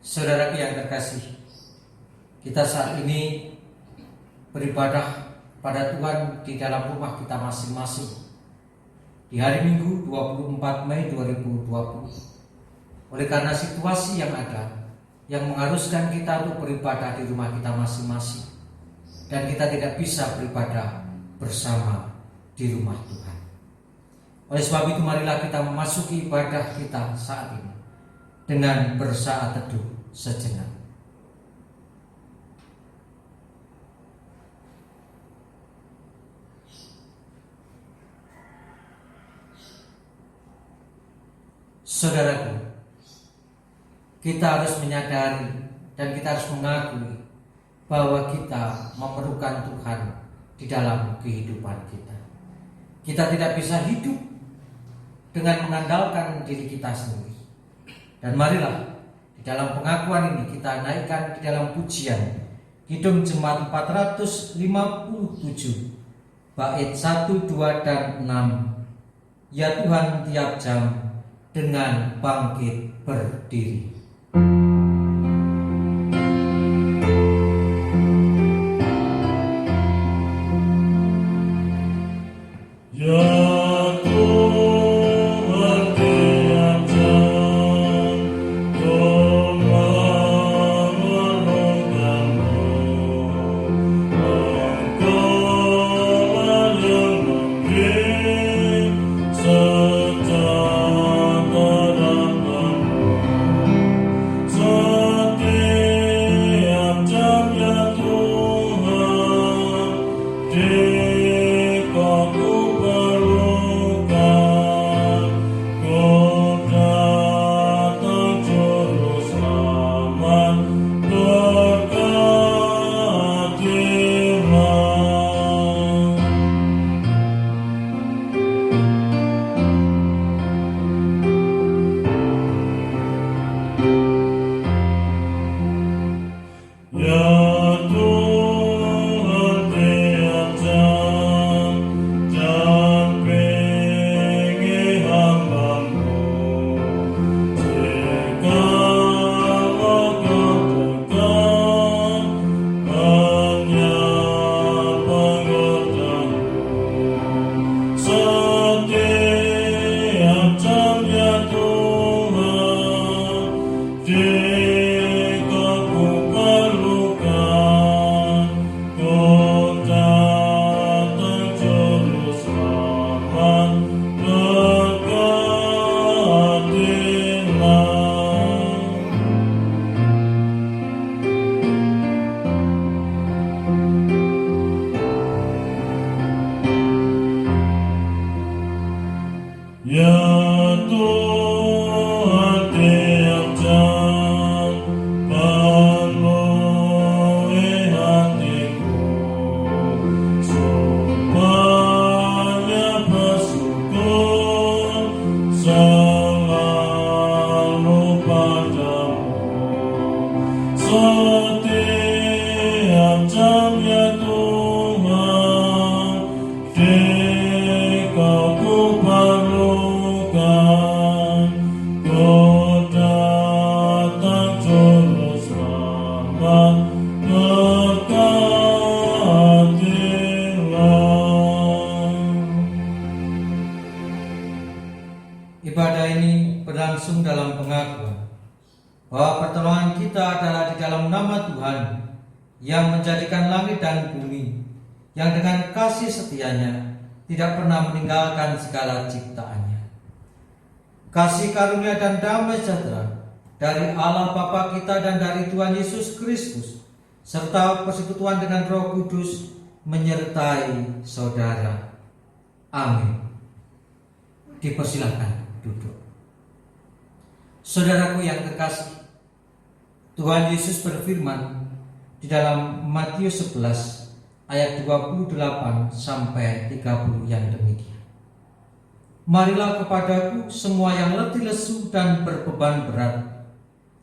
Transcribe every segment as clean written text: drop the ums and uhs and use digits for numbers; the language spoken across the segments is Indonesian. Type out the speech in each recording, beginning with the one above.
Saudaraku yang terkasih, kita saat ini beribadah pada Tuhan di dalam rumah kita masing-masing di hari Minggu 24 Mei 2020. Oleh karena situasi yang ada yang mengharuskan kita untuk beribadah di rumah kita masing-masing, dan kita tidak bisa beribadah bersama di rumah Tuhan. Oleh sebab itu, marilah kita memasuki ibadah kita saat ini dengan bersaat teduh sejenak. Saudaraku, kita harus menyadari dan kita harus mengakui bahwa kita memerlukan Tuhan di dalam kehidupan kita. Kita tidak bisa hidup dengan mengandalkan diri kita sendiri. Dan marilah di dalam pengakuan ini kita naikkan di dalam pujian Kidung Jemaat 457 bait 1, 2, dan 6. Ya Tuhan, tiap jam dengan bangkit berdiri. Ibadah ini berlangsung dalam pengakuan bahwa pertolongan kita adalah di dalam nama Tuhan yang menjadikan langit dan bumi, yang dengan kasih setianya tidak pernah meninggalkan segala ciptaannya. Kasih karunia dan damai sejahtera dari Allah Bapa kita dan dari Tuhan Yesus Kristus, serta persekutuan dengan Roh Kudus menyertai saudara. Amin. Dipersilahkan duduk. Saudaraku yang terkasih, Tuhan Yesus berfirman di dalam Matius 11 ayat 28 sampai 30 yang demikian. Marilah kepadaku semua yang letih lesu dan berbeban berat,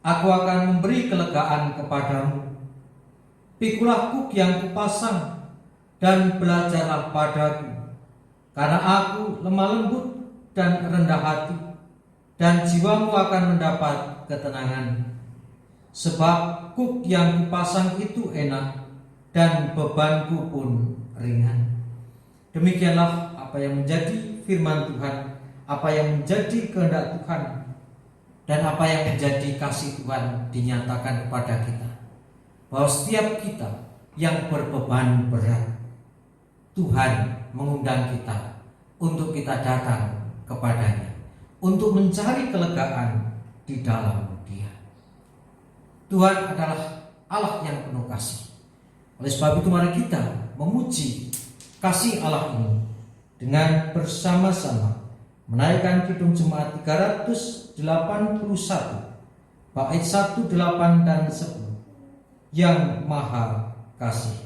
aku akan memberi kelegaan kepadamu. Pikulah kuk yang kupasang dan belajarlah padaku, karena aku lemah lembut dan rendah hati, dan jiwamu akan mendapat ketenangan. sebab kuk yang kupasang itu enak dan bebanku pun ringan. Demikianlah apa yang menjadi firman Tuhan, apa yang menjadi kehendak Tuhan, dan apa yang menjadi kasih Tuhan dinyatakan kepada kita. Bahwa setiap kita yang berbeban berat, Tuhan mengundang kita untuk kita datang kepadanya, untuk mencari kelegaan di dalam Dia. Tuhan adalah Allah yang penuh kasih. Oleh sebab itu mari kita memuji kasih Allah ini dengan bersama-sama menaikkan Kidung Jemaat 381 bait 1, 8 dan 10. Yang Maha Kasih.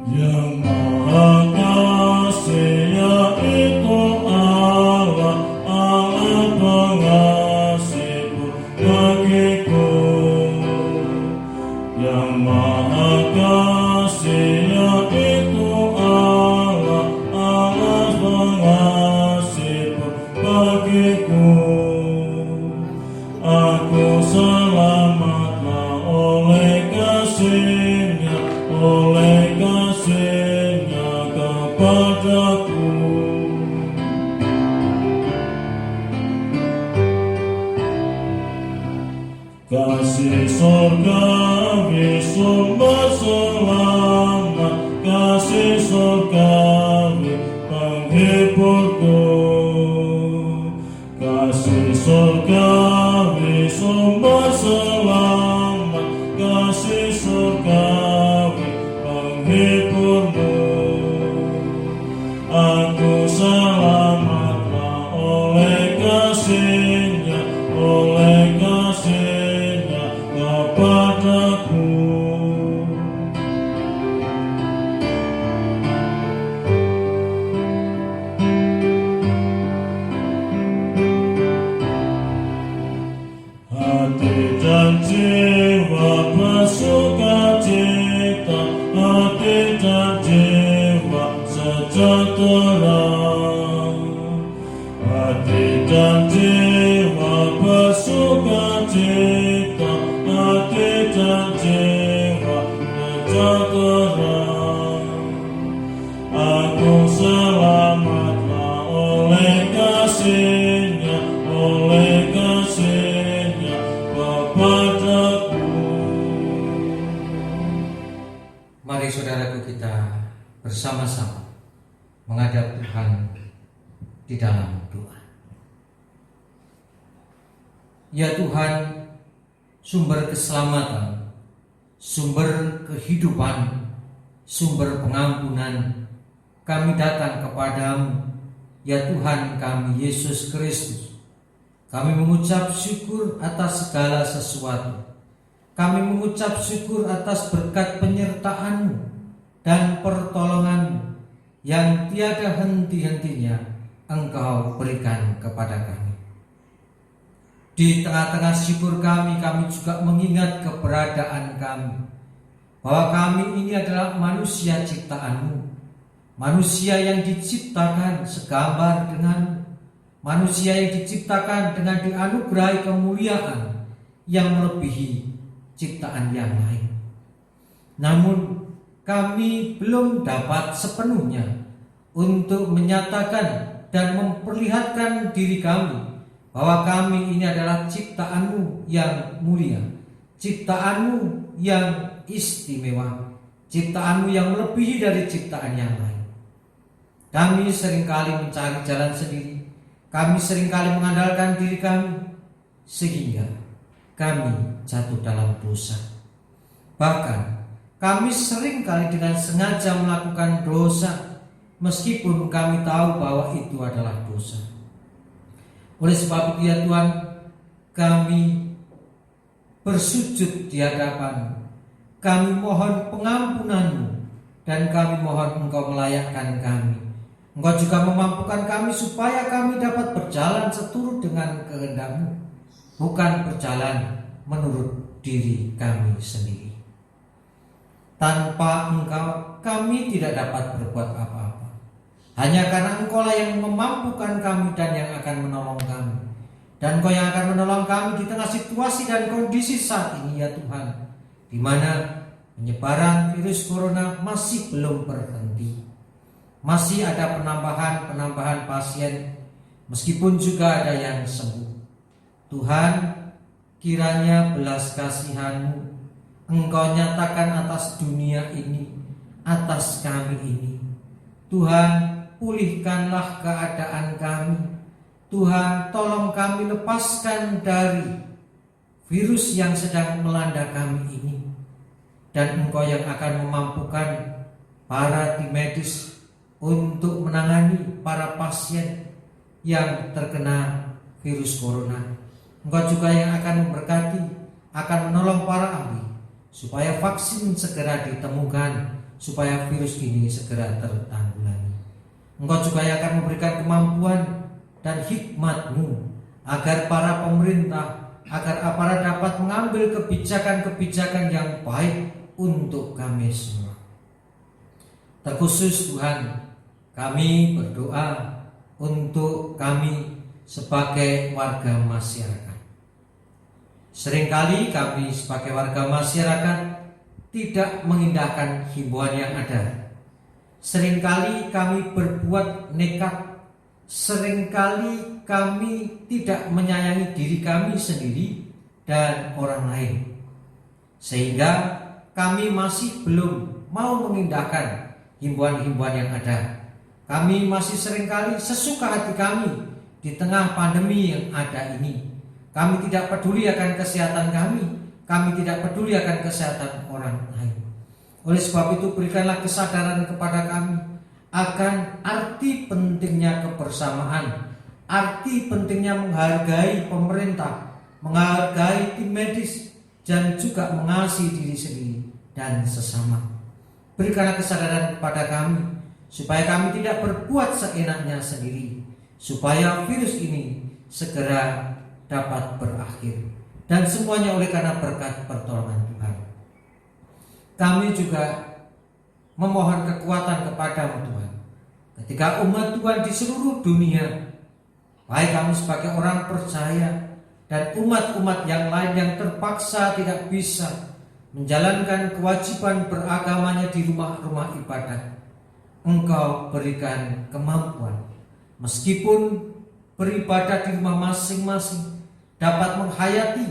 Yang Maha Kasih yaitu Allah, Allah pengasihku bagiku. Yang Maha Kasih yaitu Allah, Allah pengasihku bagiku. Aku selamatlah oleh kasih-Nya, oleh kasih-Nya kepadaku. Kasih surgawi sumber selamat, kasih surgawi penghiburku. Kasih surgawi sumber selamat, kasih surgawi penghiburmu. Aku selamatlah oleh kasih-Nya, oleh kasih-Nya kepadaku. Hati dan jiwa bersukacita, hati dan jiwa sejahtera. Hati dan jiwa bersukacita, hati dan jiwa sejahtera. Aku selamatlah oleh kasih-Nya, oleh kasih-Nya kepadaku. Mari saudaraku kita bersama-sama menghadap Tuhan di dalam doa. Ya Tuhan, sumber keselamatan, sumber kehidupan, sumber pengampunan, kami datang kepadamu, ya Tuhan kami Yesus Kristus. Kami mengucap syukur atas segala sesuatu. Kami mengucap syukur atas berkat penyertaan-Mu dan pertolongan-Mu yang tiada henti-hentinya Engkau berikan kepada kami. Di tengah-tengah syukur kami juga mengingat keberadaan kami, bahwa kami ini adalah manusia ciptaan-Mu, manusia yang diciptakan segambar dengan-Mu, manusia yang diciptakan dengan dianugerahi kemuliaan yang melebihi ciptaan yang lain. Namun kami belum dapat sepenuhnya untuk menyatakan dan memperlihatkan diri kami bahwa kami ini adalah ciptaan-Mu yang mulia, ciptaan-Mu yang istimewa, ciptaan-Mu yang melebihi dari ciptaan yang lain. Kami seringkali mencari jalan sendiri, kami seringkali mengandalkan diri kami, sehingga kami jatuh dalam dosa. Bahkan kami seringkali dengan sengaja melakukan dosa, meskipun kami tahu bahwa itu adalah dosa. Oleh sebab itu ya Tuhan, kami bersujud di hadapan-Mu, kami mohon pengampunan-Mu, dan kami mohon Engkau melayakkan kami. Engkau juga memampukan kami supaya kami dapat berjalan seturut dengan kehendak-Mu, bukan berjalan menurut diri kami sendiri. Tanpa Engkau kami tidak dapat berbuat apa-apa. Hanya karena Engkau lah yang memampukan kami dan yang akan menolong kami. Dan Engkau yang akan menolong kami di tengah situasi dan kondisi saat ini ya Tuhan, di mana penyebaran virus corona masih belum berhenti. Masih ada penambahan pasien, meskipun juga ada yang sembuh. Tuhan, kiranya belas kasihan-Mu Engkau nyatakan atas dunia ini, atas kami ini. Tuhan, pulihkanlah keadaan kami. Tuhan, tolong kami lepaskan dari virus yang sedang melanda kami ini. Dan Engkau yang akan memampukan para tim medis untuk menangani para pasien yang terkena virus corona. Engkau juga yang akan memberkati, akan menolong para ahli supaya vaksin segera ditemukan, supaya virus ini segera tertanggulangi. Engkau juga yang akan memberikan kemampuan dan hikmat-Mu agar para pemerintah, agar aparat dapat mengambil kebijakan-kebijakan yang baik untuk kami semua. Terkhusus Tuhan, kami berdoa untuk kami sebagai warga masyarakat. Seringkali kami sebagai warga masyarakat tidak mengindahkan himbauan yang ada. Seringkali kami berbuat nekat. Seringkali kami tidak menyayangi diri kami sendiri dan orang lain, sehingga kami masih belum mau mengindahkan himbauan-himbauan yang ada. Kami masih seringkali sesuka hati kami di tengah pandemi yang ada ini. Kami tidak peduli akan kesehatan kami tidak peduli akan kesehatan orang lain. Oleh sebab itu, berikanlah kesadaran kepada kami akan arti pentingnya kebersamaan, arti pentingnya menghargai pemerintah, menghargai tim medis, dan juga mengasihi diri sendiri dan sesama. Berikanlah kesadaran kepada kami supaya kami tidak berbuat seenaknya sendiri, supaya virus ini segera dapat berakhir, dan semuanya oleh karena berkat pertolongan Tuhan. Kami juga memohon kekuatan kepada-Mu Tuhan, ketika umat Tuhan di seluruh dunia, baik kami sebagai orang percaya dan umat-umat yang lain yang terpaksa tidak bisa menjalankan kewajiban beragamanya di rumah-rumah ibadat, Engkau berikan kemampuan, meskipun beribadah di rumah masing-masing, dapat menghayati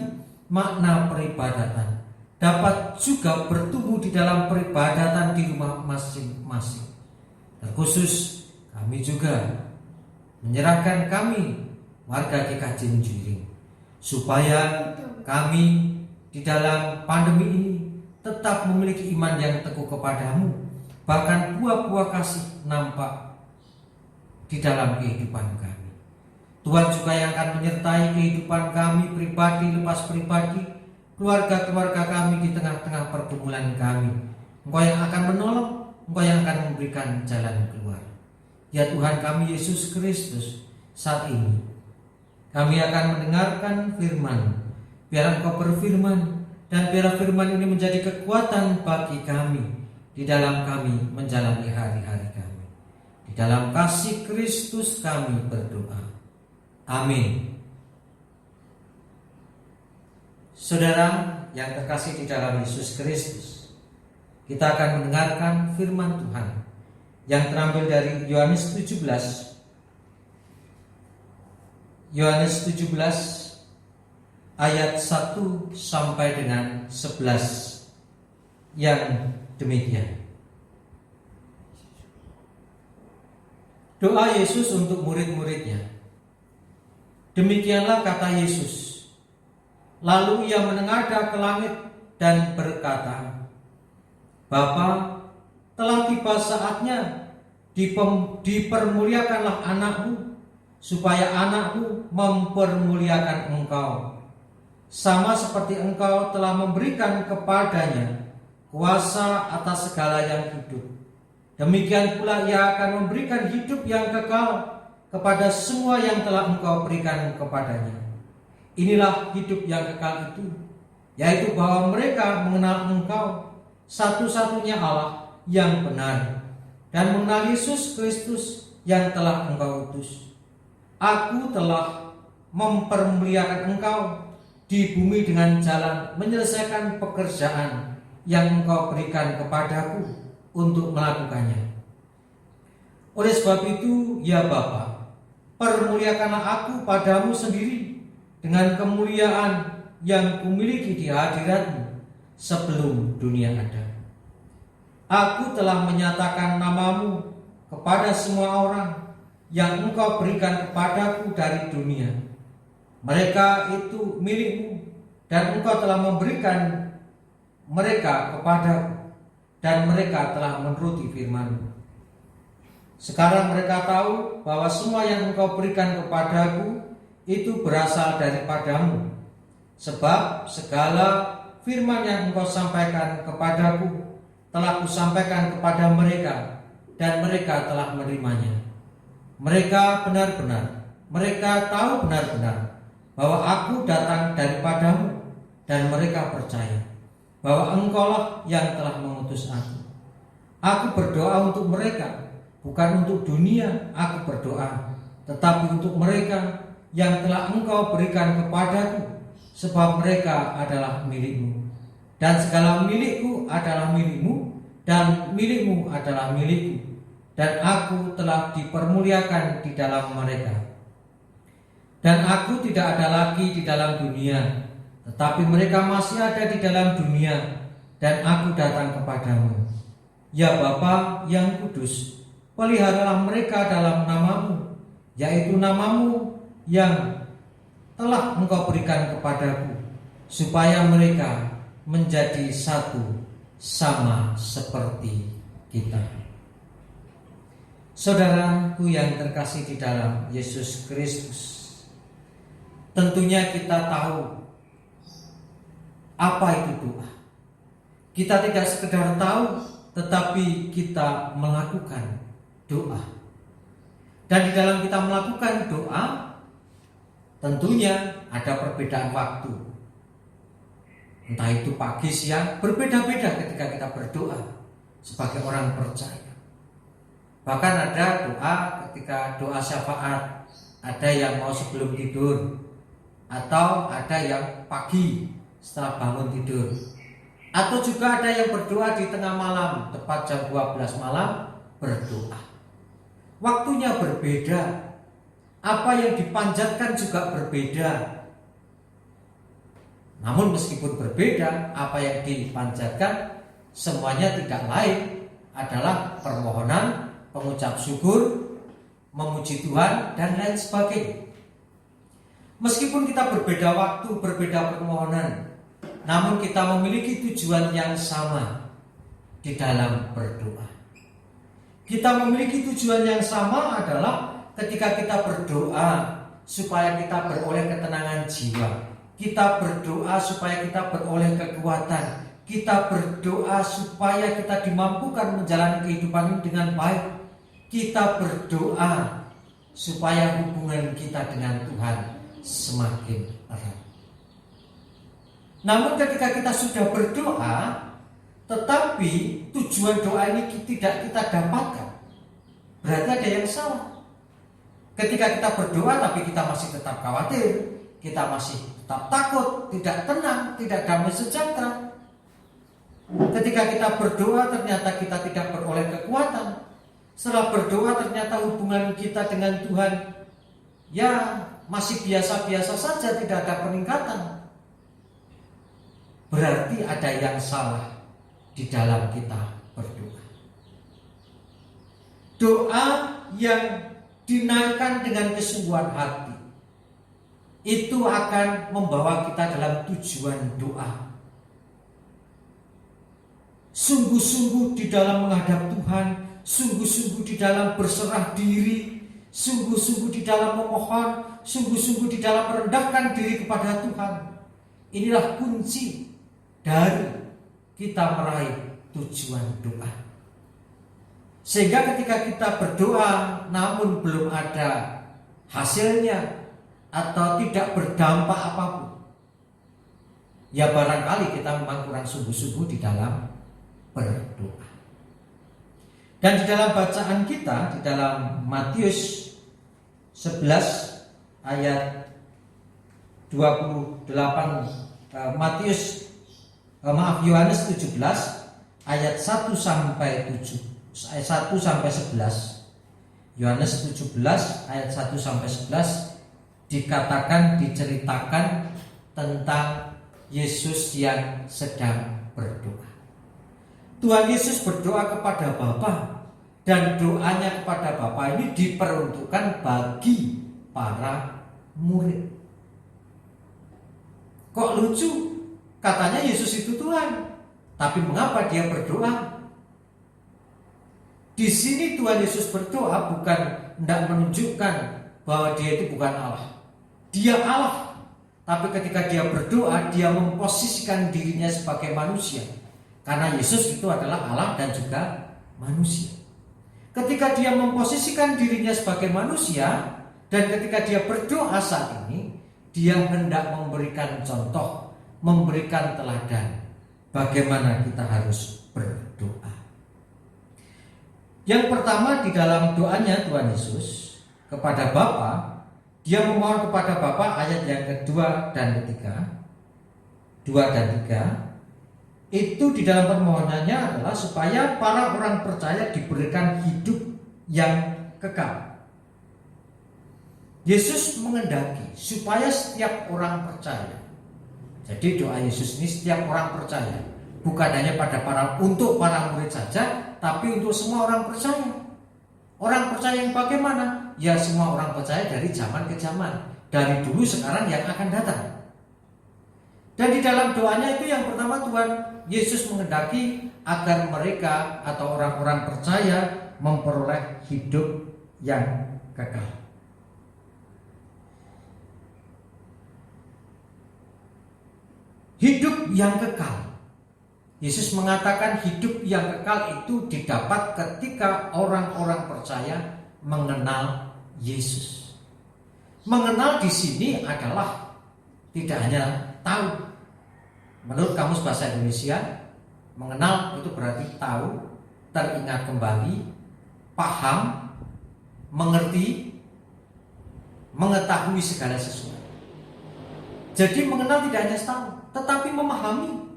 makna peribadatan, dapat juga bertumbuh di dalam peribadatan di rumah masing-masing. Terkhusus kami juga menyerahkan kami warga GKJ Menjuring, supaya kami di dalam pandemi ini tetap memiliki iman yang teguh kepada-Mu, bahkan buah-buah kasih nampak di dalam kehidupan kami. Tuhan juga yang akan menyertai kehidupan kami pribadi lepas pribadi, keluarga-keluarga kami di tengah-tengah pergumulan kami. Engkau yang akan menolong, Engkau yang akan memberikan jalan keluar. Ya Tuhan kami Yesus Kristus, saat ini kami akan mendengarkan firman. Biar Engkau berfirman, dan biar firman ini menjadi kekuatan bagi kami di dalam kami menjalani hari-hari kami. Di dalam kasih Kristus kami berdoa. Amin. Saudara yang terkasih di dalam Yesus Kristus, kita akan mendengarkan firman Tuhan yang terambil dari Yohanes 17. Yohanes 17 ayat 1 sampai dengan 11 yang demikian. Doa Yesus untuk murid-muridnya. Demikianlah kata Yesus. Lalu ia menengadah ke langit dan berkata, Bapa, telah tiba saatnya, dipermuliakanlah anakmu, supaya anakmu mempermuliakan engkau, sama seperti engkau telah memberikan kepadanya kuasa atas segala yang hidup. Demikian pula ia akan memberikan hidup yang kekal kepada semua yang telah engkau berikan kepadanya. Inilah hidup yang kekal itu, yaitu bahwa mereka mengenal engkau, satu-satunya Allah yang benar, dan mengenal Yesus Kristus yang telah Engkau utus. Aku telah mempermuliakan Engkau di bumi dengan jalan menyelesaikan pekerjaan yang Engkau berikan kepadaku untuk melakukannya. Oleh sebab itu, ya Bapa, permuliakanlah aku padamu sendiri dengan kemuliaan yang kumiliki di hadirat-Mu sebelum dunia ada. Aku telah menyatakan nama-Mu kepada semua orang yang Engkau berikan kepadaku dari dunia. Mereka itu milik-Mu, dan Engkau telah memberikan mereka kepadaku, dan mereka telah menuruti firman-Mu. Sekarang mereka tahu bahwa semua yang Engkau berikan kepadaku itu berasal daripada-Mu. Sebab segala firman yang Engkau sampaikan kepadaku telah Kusampaikan kepada mereka, dan mereka telah menerimanya. Mereka tahu benar-benar bahwa aku datang daripada-Mu, dan mereka percaya bahwa Engkaulah yang telah mengutus aku. Aku berdoa untuk mereka, bukan untuk dunia aku berdoa, tetapi untuk mereka yang telah Engkau berikan kepadaku, sebab mereka adalah milik-Mu, dan segala milik-Ku adalah milik-Mu, dan milik-Mu adalah milik-Ku, dan aku telah dipermuliakan di dalam mereka. Dan aku tidak ada lagi di dalam dunia, tetapi mereka masih ada di dalam dunia, dan aku datang kepadamu. Ya Bapa yang kudus, peliharalah mereka dalam nama-Mu, yaitu nama-Mu yang telah Engkau berikan kepadaku, supaya mereka menjadi satu sama seperti kita. Saudaraku yang terkasih di dalam Yesus Kristus, tentunya kita tahu apa itu doa. Kita tidak sekedar tahu, tetapi kita melakukan doa. Dan di dalam kita melakukan doa, tentunya ada perbedaan waktu. Entah itu pagi, siang, berbeda-beda ketika kita berdoa sebagai orang percaya. Bahkan ada doa ketika doa syafaat, ada yang mau sebelum tidur, atau ada yang pagi setelah bangun tidur, atau juga ada yang berdoa di tengah malam, tepat jam 12 malam berdoa. Waktunya berbeda, apa yang dipanjatkan juga berbeda. Namun meskipun berbeda, apa yang dipanjatkan semuanya tidak lain adalah permohonan, pengucap syukur, memuji Tuhan, dan lain sebagainya. Meskipun kita berbeda waktu, berbeda permohonan, namun kita memiliki tujuan yang sama di dalam berdoa. Kita memiliki tujuan yang sama adalah ketika kita berdoa supaya kita beroleh ketenangan jiwa, kita berdoa supaya kita beroleh kekuatan, kita berdoa supaya kita dimampukan menjalani kehidupan ini dengan baik, kita berdoa supaya hubungan kita dengan Tuhan semakin erat. Namun ketika kita sudah berdoa, tetapi tujuan doa ini tidak kita dapatkan, berarti ada yang salah. Ketika kita berdoa tapi kita masih tetap khawatir, kita masih tetap takut, tidak tenang, tidak damai sejahtera. Ketika kita berdoa ternyata kita tidak beroleh kekuatan. Setelah berdoa ternyata hubungan kita dengan Tuhan ya masih biasa-biasa saja, tidak ada peningkatan. Berarti ada yang salah di dalam kita berdoa. Doa yang dinaikkan dengan kesungguhan hati itu akan membawa kita dalam tujuan doa. Sungguh-sungguh di dalam menghadap Tuhan, sungguh-sungguh di dalam berserah diri, sungguh-sungguh di dalam memohon, sungguh-sungguh di dalam merendahkan diri kepada Tuhan. Inilah kunci dari kita meraih tujuan doa. Sehingga ketika kita berdoa namun belum ada hasilnya atau tidak berdampak apapun, ya barangkali kita memang kurang sungguh-sungguh di dalam berdoa. Dan di dalam bacaan kita di dalam Matius 11 ayat 28, Yohanes 17 ayat 1 sampai 11. Yohanes 17 ayat 1 sampai 11 diceritakan tentang Yesus yang sedang berdoa. Tuhan Yesus berdoa kepada Bapa, dan doanya kepada Bapa ini diperuntukkan bagi para murid. Kok lucu? Katanya Yesus itu Tuhan, tapi mengapa dia berdoa? Di sini Tuhan Yesus berdoa bukan hendak menunjukkan bahwa dia itu bukan Allah. Dia Allah, tapi ketika dia berdoa, dia memposisikan dirinya sebagai manusia. Karena Yesus itu adalah Allah dan juga manusia. Ketika dia memposisikan dirinya sebagai manusia, dan ketika dia berdoa saat ini, dia hendak memberikan contoh, memberikan teladan bagaimana kita harus berdoa. Yang pertama, di dalam doanya Tuhan Yesus kepada Bapa, dia memohon kepada Bapa, ayat yang kedua dan ketiga, 2 dan 3, itu di dalam permohonannya adalah supaya para orang percaya diberikan hidup yang kekal. Yesus mengendaki supaya setiap orang percaya. Jadi doa Yesus ini setiap orang percaya, bukan hanya untuk para murid saja, tapi untuk semua orang percaya. Orang percaya yang bagaimana? Ya, semua orang percaya dari zaman ke zaman, dari dulu, sekarang, yang akan datang. Dan di dalam doanya itu yang pertama, Tuhan Yesus mengendaki agar mereka atau orang-orang percaya memperoleh hidup yang kekal. Hidup yang kekal. Yesus mengatakan hidup yang kekal itu didapat ketika orang-orang percaya mengenal Yesus. Mengenal di sini adalah tidak hanya tahu. Menurut Kamus Bahasa Indonesia, mengenal itu berarti tahu, teringat kembali, paham, mengerti, mengetahui segala sesuatu. Jadi mengenal tidak hanya tahu, tetapi memahami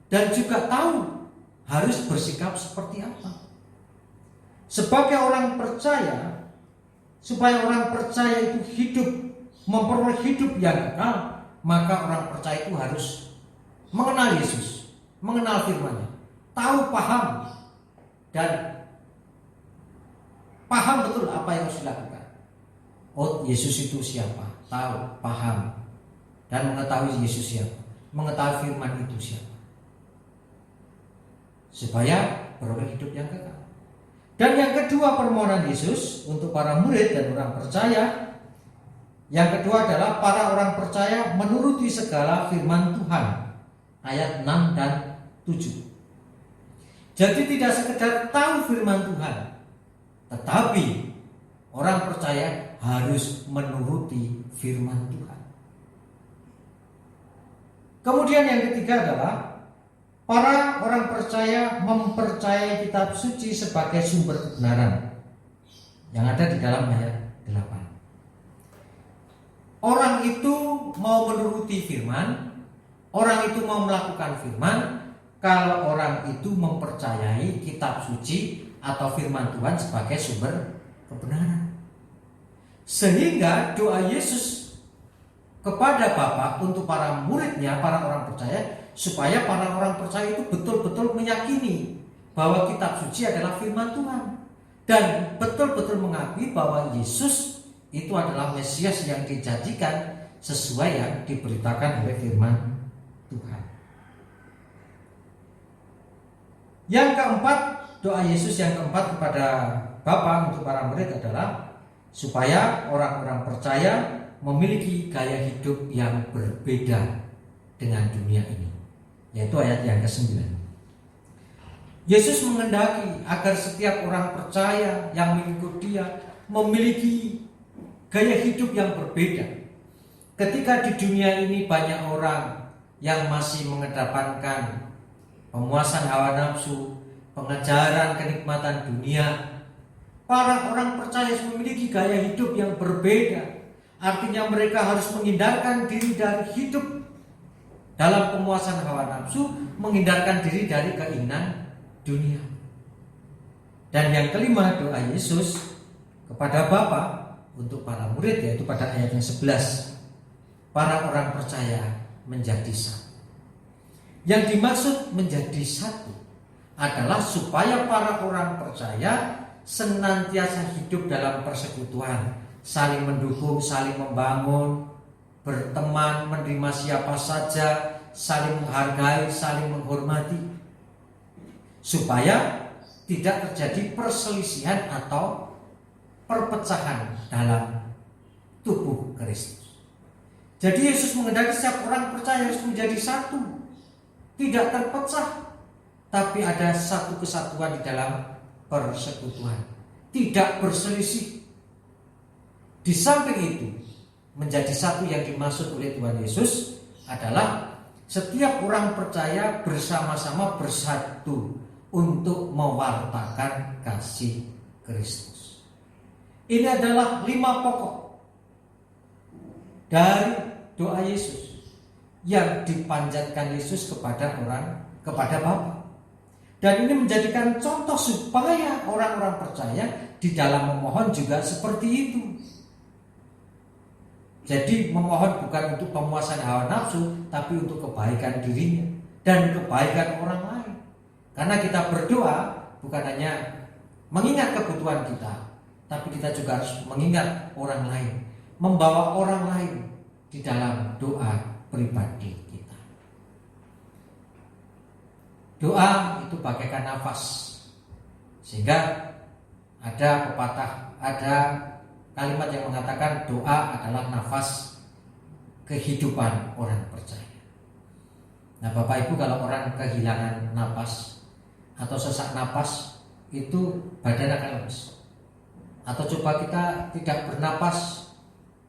dan juga tahu harus bersikap seperti apa. Sebagai orang percaya, supaya orang percaya itu hidup, memperoleh hidup yang kekal, maka orang percaya itu harus mengenal Yesus, mengenal firman-Nya, tahu, paham, dan paham betul apa yang harus dilakukan. Oh, Yesus itu siapa? Tahu, paham, dan mengetahui Yesus siapa, mengetahui firman itu siapa, supaya beroleh hidup yang kekal. Dan yang kedua, permohonan Yesus untuk para murid dan orang percaya, yang kedua adalah para orang percaya menuruti segala firman Tuhan, ayat 6 dan 7. Jadi tidak sekedar tahu firman Tuhan, tetapi orang percaya harus menuruti firman Tuhan. Kemudian yang ketiga adalah para orang percaya mempercayai kitab suci sebagai sumber kebenaran, yang ada di dalam ayat 8. Orang itu mau menuruti firman, orang itu mau melakukan firman, kalau orang itu mempercayai kitab suci atau firman Tuhan sebagai sumber kebenaran. Sehingga doa Yesus kepada Bapa untuk para muridnya, para orang percaya, supaya para orang percaya itu betul-betul meyakini bahwa kitab suci adalah firman Tuhan, dan betul-betul mengakui bahwa Yesus itu adalah Mesias yang dijanjikan sesuai yang diberitakan oleh firman Tuhan. Yang keempat, doa Yesus yang keempat kepada Bapa untuk para murid adalah supaya orang-orang percaya memiliki gaya hidup yang berbeda dengan dunia ini, yaitu ayat yang ke-9. Yesus menghendaki agar setiap orang percaya yang mengikut Dia memiliki gaya hidup yang berbeda. Ketika di dunia ini banyak orang yang masih mengedepankan pemuasan hawa nafsu, pengejaran kenikmatan dunia. Para orang percaya memiliki gaya hidup yang berbeda. Artinya mereka harus menghindarkan diri dari hidup dalam pemuasan hawa nafsu, menghindarkan diri dari keinginan dunia. Dan yang kelima, doa Yesus kepada Bapa untuk para murid, yaitu pada ayat yang 11. Para orang percaya menjadi satu. Yang dimaksud menjadi satu adalah supaya para orang percaya senantiasa hidup dalam persekutuan, saling mendukung, saling membangun, berteman, menerima siapa saja, saling menghargai, saling menghormati, supaya tidak terjadi perselisihan atau perpecahan dalam tubuh Kristus. Jadi Yesus menghendaki setiap orang percaya harus menjadi satu, tidak terpecah, tapi ada satu kesatuan di dalam persekutuan, tidak berselisih. Di samping itu, menjadi satu yang dimaksud oleh Tuhan Yesus adalah setiap orang percaya bersama-sama bersatu untuk mewartakan kasih Kristus. Ini adalah 5 pokok dari doa Yesus yang dipanjatkan Yesus kepada Bapa. Dan ini menjadikan contoh supaya orang-orang percaya di dalam memohon juga seperti itu. Jadi memohon bukan untuk pemuasan hawa nafsu, tapi untuk kebaikan dirinya dan kebaikan orang lain. Karena kita berdoa bukan hanya mengingat kebutuhan kita, tapi kita juga harus mengingat orang lain, membawa orang lain di dalam doa pribadi kita. Doa itu bagaikan nafas, sehingga ada pepatah, ada kalimat yang mengatakan doa adalah nafas kehidupan orang percaya. Nah, Bapak Ibu, kalau orang kehilangan napas atau sesak napas, itu badan akan lemes. Atau coba kita tidak bernapas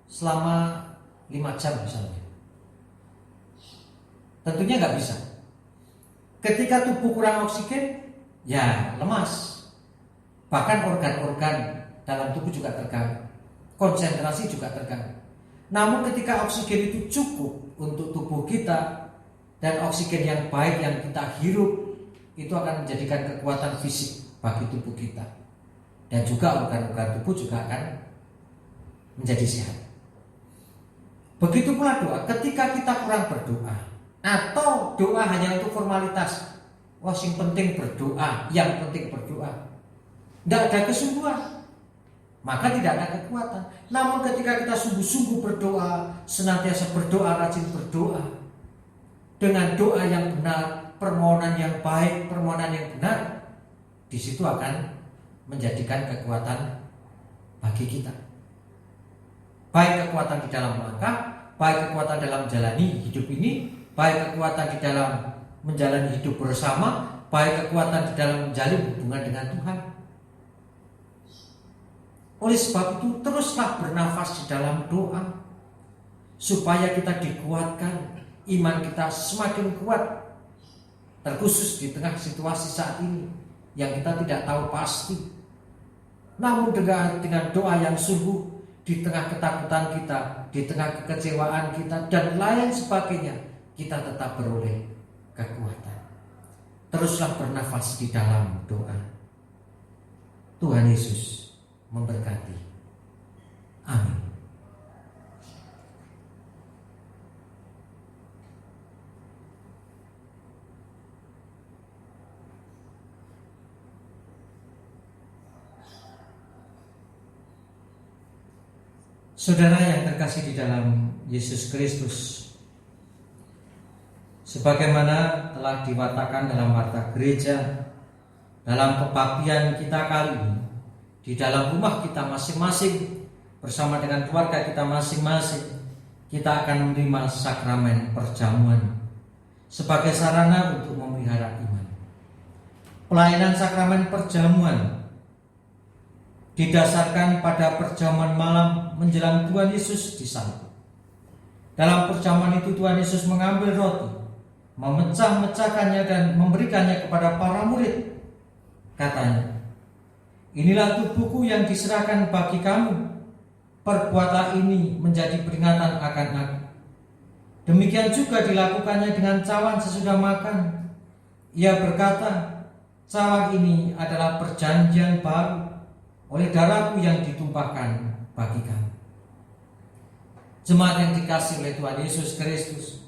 selama 5 jam misalnya, tentunya nggak bisa. Ketika tubuh kurang oksigen, ya lemas. Bahkan organ-organ dalam tubuh juga terganggu, konsentrasi juga terganggu. Namun ketika oksigen itu cukup untuk tubuh kita, dan oksigen yang baik yang kita hirup, itu akan menjadikan kekuatan fisik bagi tubuh kita. Dan juga organ-organ tubuh juga akan menjadi sehat. Begitu pula doa, ketika kita kurang berdoa, atau doa hanya untuk formalitas, wah yang penting berdoa, tidak ada kesungguhan, maka tidak ada kekuatan. Namun ketika kita sungguh-sungguh berdoa, senantiasa berdoa, rajin berdoa, dengan doa yang benar, permohonan yang baik, permohonan yang benar, di situ akan menjadikan kekuatan bagi kita. Baik kekuatan di dalam melangkah, baik kekuatan dalam menjalani hidup ini, baik kekuatan di dalam menjalani hidup bersama, baik kekuatan di dalam menjalin hubungan dengan Tuhan. Oleh sebab itu, teruslah bernafas di dalam doa, supaya kita dikuatkan, iman kita semakin kuat, terkhusus di tengah situasi saat ini yang kita tidak tahu pasti. Namun dengan doa yang sungguh, di tengah ketakutan kita, di tengah kekecewaan kita, dan lain sebagainya, kita tetap beroleh kekuatan. Teruslah bernafas di dalam doa. Tuhan Yesus memberkati. Amin. Saudara yang terkasih di dalam Yesus Kristus, sebagaimana telah diwatakan dalam warta gereja, dalam kebaktian kita kali ini, di dalam rumah kita masing-masing, bersama dengan keluarga kita masing-masing, kita akan menerima sakramen perjamuan sebagai sarana untuk memelihara iman. Pelayanan sakramen perjamuan didasarkan pada perjamuan malam menjelang Tuhan Yesus disalib. Dalam perjamuan itu Tuhan Yesus mengambil roti, memecah-mecahkannya dan memberikannya kepada para murid. Katanya, inilah tubuhku yang diserahkan bagi kamu. Perbuatlah ini menjadi peringatan akan aku. Demikian juga dilakukannya dengan cawan sesudah makan. Ia berkata, cawan ini adalah perjanjian baru oleh darahku yang ditumpahkan bagi kamu. Jemaat yang dikasihi oleh Tuhan Yesus Kristus,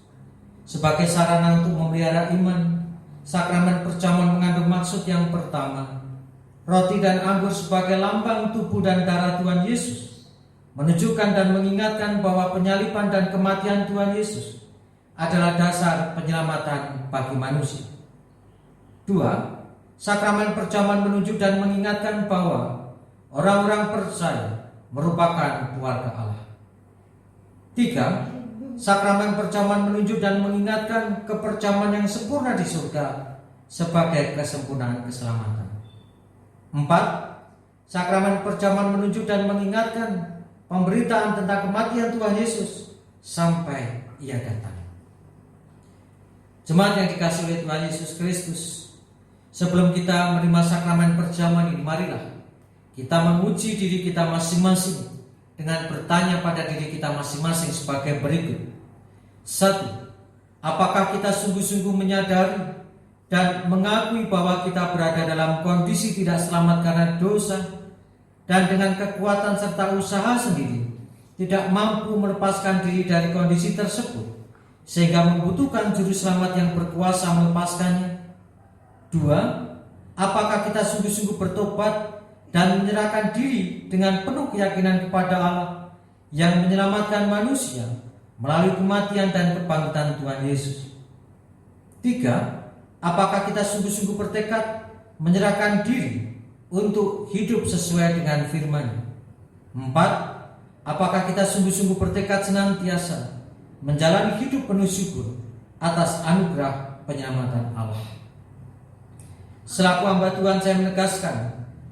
sebagai sarana untuk memelihara iman, sakramen perjamuan mengandung maksud yang pertama. Roti dan anggur sebagai lambang tubuh dan darah Tuhan Yesus menunjukkan dan mengingatkan bahwa penyaliban dan kematian Tuhan Yesus adalah dasar penyelamatan bagi manusia. 2. Sakramen perjamuan menunjuk dan mengingatkan bahwa orang-orang percaya merupakan keluarga Allah. 3. Sakramen perjamuan menunjuk dan mengingatkan keperjamuan yang sempurna di surga sebagai kesempurnaan keselamatan. 4. Sakramen perjamuan menunjuk dan mengingatkan pemberitaan tentang kematian Tuhan Yesus sampai Ia datang. Jemaat yang dikasihi oleh Tuhan Yesus Kristus, sebelum kita menerima sakramen perjamuan ini, marilah kita menguji diri kita masing-masing dengan bertanya pada diri kita masing-masing sebagai berikut. 1. Apakah kita sungguh-sungguh menyadari dan mengakui bahwa kita berada dalam kondisi tidak selamat karena dosa dan dengan kekuatan serta usaha sendiri tidak mampu melepaskan diri dari kondisi tersebut sehingga membutuhkan juru selamat yang berkuasa melepaskannya? 2. Apakah kita sungguh-sungguh bertobat dan menyerahkan diri dengan penuh keyakinan kepada Allah yang menyelamatkan manusia melalui kematian dan kebangkitan Tuhan Yesus? 3. Apakah kita sungguh-sungguh bertekad menyerahkan diri untuk hidup sesuai dengan firman-Nya? 4. Apakah kita sungguh-sungguh bertekad senantiasa menjalani hidup penuh syukur atas anugerah penyelamatan Allah? Selaku hamba Tuhan, saya menegaskan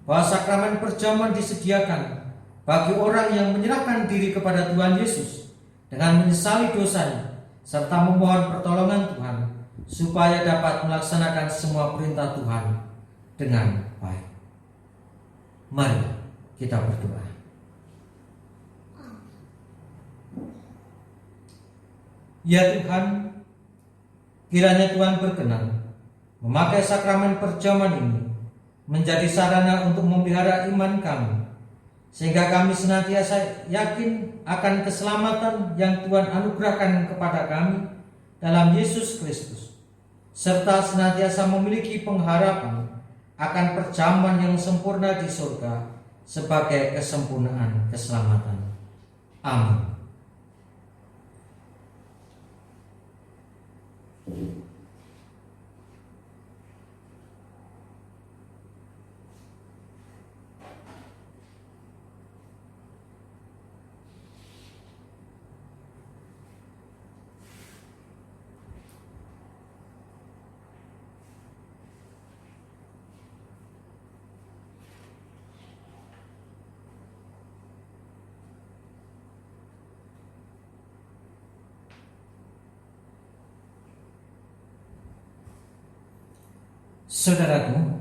bahwa sakramen perjamuan disediakan bagi orang yang menyerahkan diri kepada Tuhan Yesus dengan menyesali dosanya serta memohon pertolongan Tuhan supaya dapat melaksanakan semua perintah Tuhan dengan baik. Mari kita berdoa. Ya Tuhan, kiranya Tuhan berkenan memakai sakramen perjamuan ini menjadi sarana untuk memelihara iman kami, sehingga kami senantiasa yakin akan keselamatan yang Tuhan anugerahkan kepada kami dalam Yesus Kristus, serta senantiasa memiliki pengharapan akan perjamuan yang sempurna di surga sebagai kesempurnaan keselamatan. Amin. Saudaraku,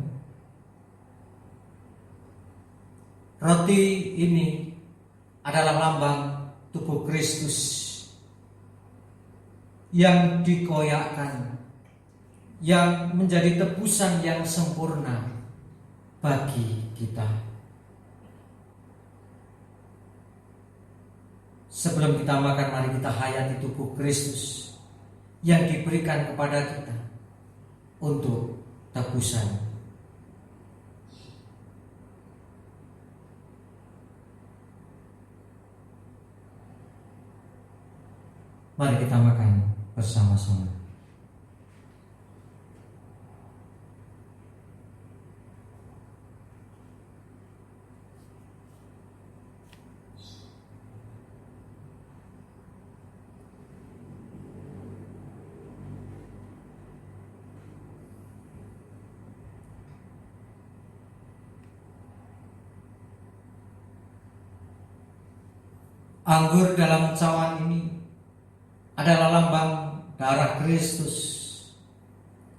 roti ini adalah lambang tubuh Kristus yang dikoyakkan, yang menjadi tebusan yang sempurna bagi kita. Sebelum kita makan, mari kita hayati tubuh Kristus yang diberikan kepada kita untuk tebusan. Mari kita makan bersama-sama. Anggur dalam cawan ini adalah lambang darah Kristus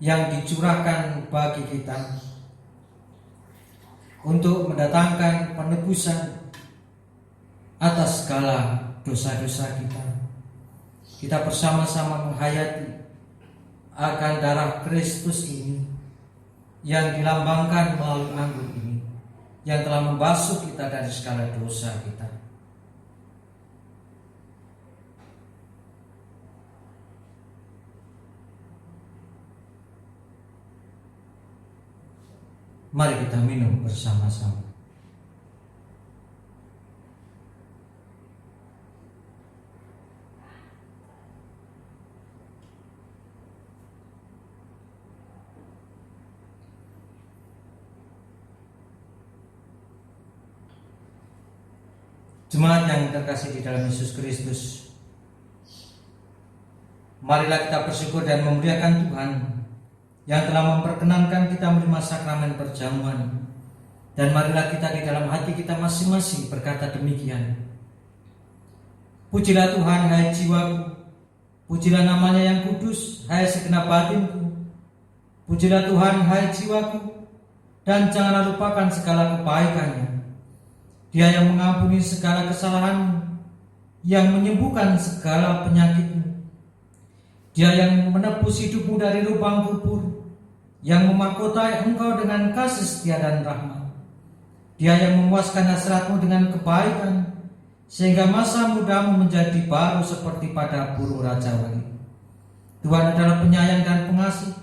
yang dicurahkan bagi kita untuk mendatangkan penebusan atas segala dosa-dosa kita. Kita bersama-sama menghayati akan darah Kristus ini yang dilambangkan melalui anggur ini, yang telah membasuh kita dari segala dosa kita. Mari kita minum bersama-sama. Jemaat yang terkasih di dalam Yesus Kristus, marilah kita bersyukur dan memuliakan Tuhan yang telah memperkenankan kita menerima sakramen perjamuan. Dan marilah kita di dalam hati kita masing-masing berkata demikian: Pujilah Tuhan, hai jiwaku, pujilah namanya yang kudus, hai segenap batinku. Pujilah Tuhan, hai jiwaku, dan janganlah lupakan segala kebaikannya. Dia yang mengampuni segala kesalahanmu, yang menyembuhkan segala penyakitmu. Dia yang menebus hidupmu dari lubang kubur, yang memahkotai engkau dengan kasih setia dan rahmat. Dia yang memuaskan hasratmu dengan kebaikan, sehingga masa mudamu menjadi baru seperti pada burung rajawali. Tuhan adalah penyayang dan pengasih,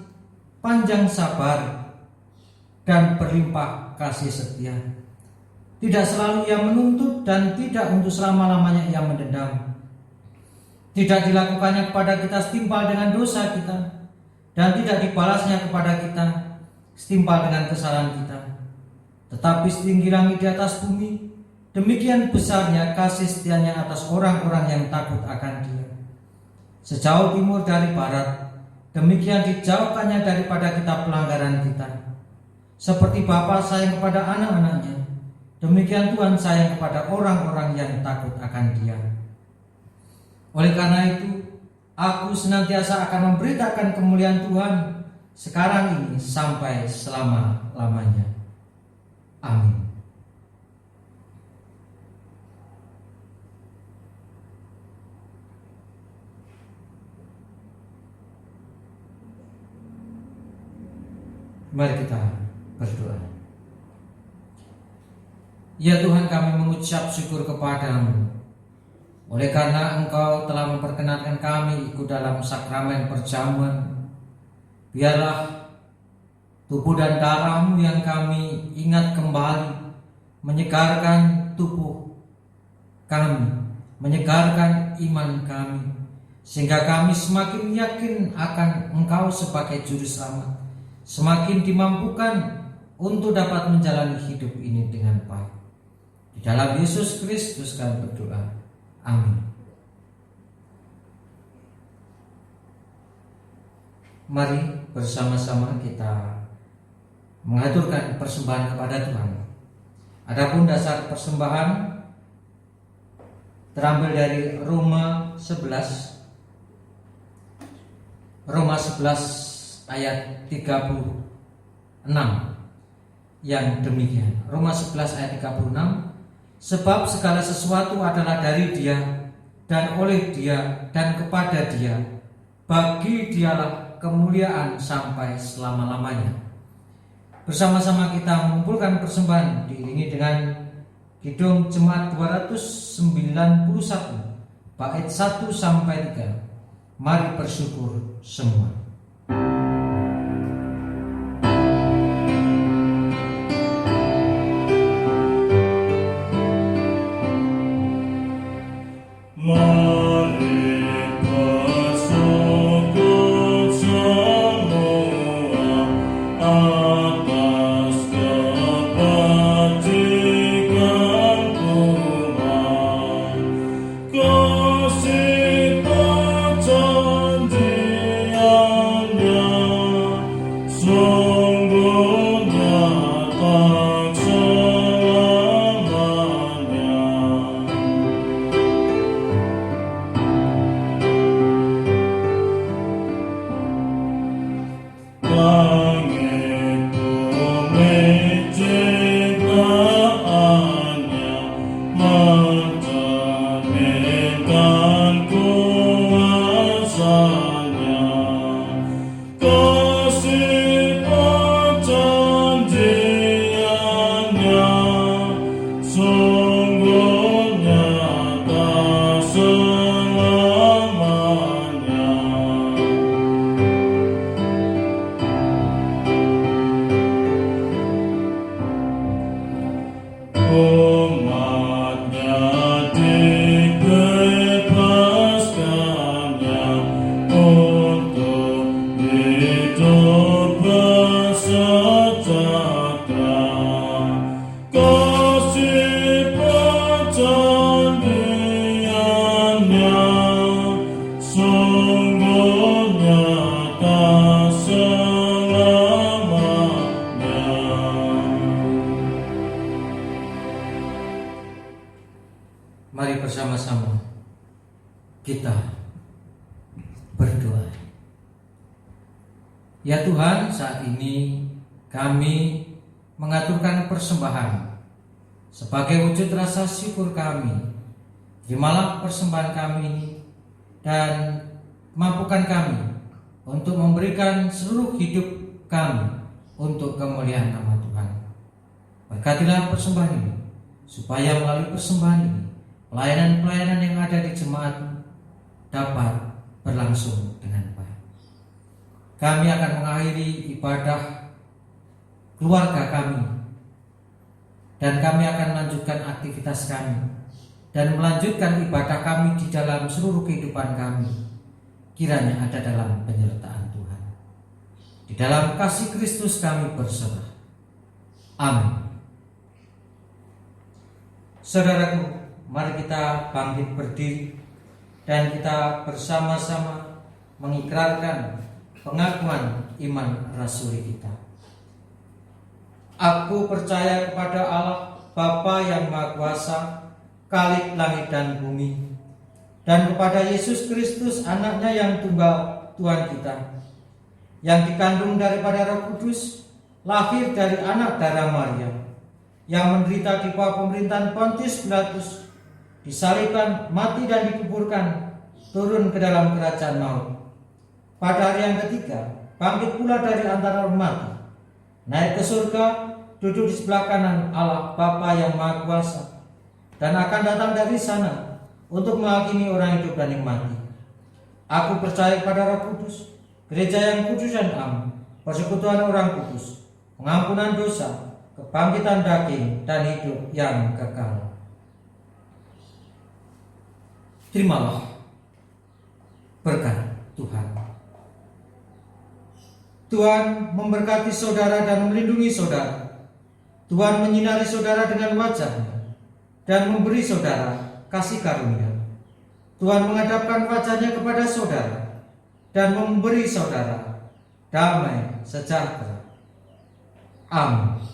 panjang sabar, dan berlimpah kasih setia. Tidak selalu ia menuntut dan tidak untuk selama-lamanya ia mendendam. Tidak dilakukannya kepada kita setimpal dengan dosa kita, dan tidak dibalasnya kepada kita setimpal dengan kesalahan kita. Tetapi setinggi langit di atas bumi, demikian besarnya kasih setianya atas orang-orang yang takut akan Dia. Sejauh timur dari barat, demikian dijauhkannya daripada kita pelanggaran kita. Seperti Bapa sayang kepada anak-anaknya, demikian Tuhan sayang kepada orang-orang yang takut akan Dia. Oleh karena itu, aku senantiasa akan memberitakan kemuliaan Tuhan sekarang ini sampai selama-lamanya. Amin. Mari kita berdoa. Ya Tuhan, kami mengucap syukur kepadamu oleh karena Engkau telah memperkenankan kami ikut dalam sakramen perjamuan. Biarlah tubuh dan darah-Mu yang kami ingat kembali menyegarkan tubuh kami, menyegarkan iman kami, sehingga kami semakin yakin akan Engkau sebagai juru selamat, semakin dimampukan untuk dapat menjalani hidup ini dengan baik. Di dalam Yesus Kristus kami berdoa. Amin. Mari bersama-sama kita mengaturkan persembahan kepada Tuhan. Adapun dasar persembahan terambil dari Roma 11 ayat 36 yang demikian. Roma 11 ayat 36, sebab segala sesuatu adalah dari Dia dan oleh Dia dan kepada Dia. Bagi Dialah kemuliaan sampai selama-lamanya. Bersama-sama kita mengumpulkan persembahan diiringi dengan Kidung Jemaat 291 bait 1 sampai 3. Mari bersyukur semua. Kasih tak janjiannya bersama-sama kita berdoa. Ya Tuhan, saat ini kami mengaturkan persembahan sebagai wujud rasa syukur kami. Terimalah persembahan kami ini dan mampukan kami untuk memberikan seluruh hidup kami untuk kemuliaan nama Tuhan. Berkatilah persembahan ini, supaya melalui persembahan ini pelayanan-pelayanan yang ada di jemaat dapat berlangsung dengan baik. Kami akan mengakhiri ibadah keluarga kami, dan kami akan melanjutkan aktivitas kami dan melanjutkan ibadah kami di dalam seluruh kehidupan kami. Kiranya ada dalam penyertaan Tuhan. Di dalam kasih Kristus kami berserah. Amin. Saudaraku, mari kita bangkit berdiri dan kita bersama-sama mengikrarkan pengakuan iman rasuli kita. Aku percaya kepada Allah, Bapa yang Maha Kuasa, Khalik langit dan bumi, dan kepada Yesus Kristus, Anaknya yang tunggal, Tuhan kita, yang dikandung daripada Roh Kudus, lahir dari anak darah Maria, yang menderita di bawah pemerintahan Pontius Pilatus, disalibkan, mati dan dikuburkan, turun ke dalam kerajaan maut. Pada hari yang ketiga, bangkit pula dari antara orang mati, naik ke surga, duduk di sebelah kanan Allah Bapa yang Maha Kuasa, dan akan datang dari sana untuk menghakimi orang hidup dan yang mati. Aku percaya pada Roh Kudus, gereja yang kudus dan am, persekutuan orang kudus, pengampunan dosa, kebangkitan daging, dan hidup yang kekal. Terimalah berkat Tuhan. Tuhan memberkati saudara dan melindungi saudara. Tuhan menyinari saudara dengan wajah-Nya dan memberi saudara kasih karunia. Tuhan menghadapkan wajah-Nya kepada saudara dan memberi saudara damai sejahtera. Amin.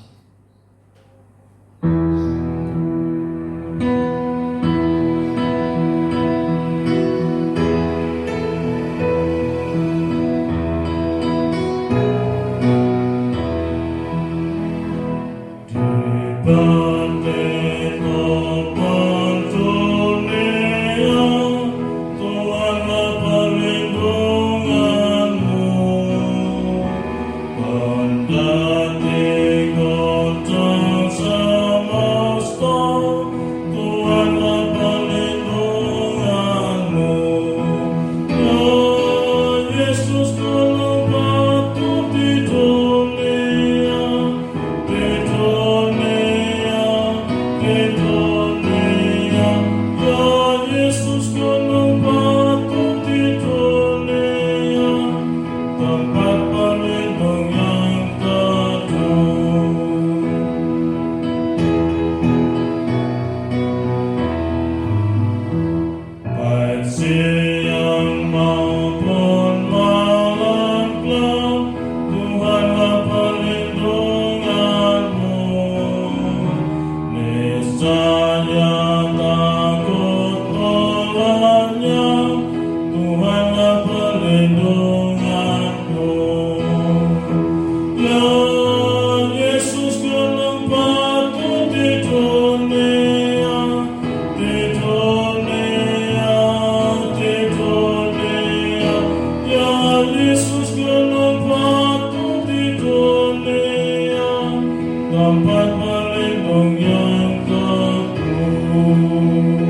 Tempat berlindung yang teguh.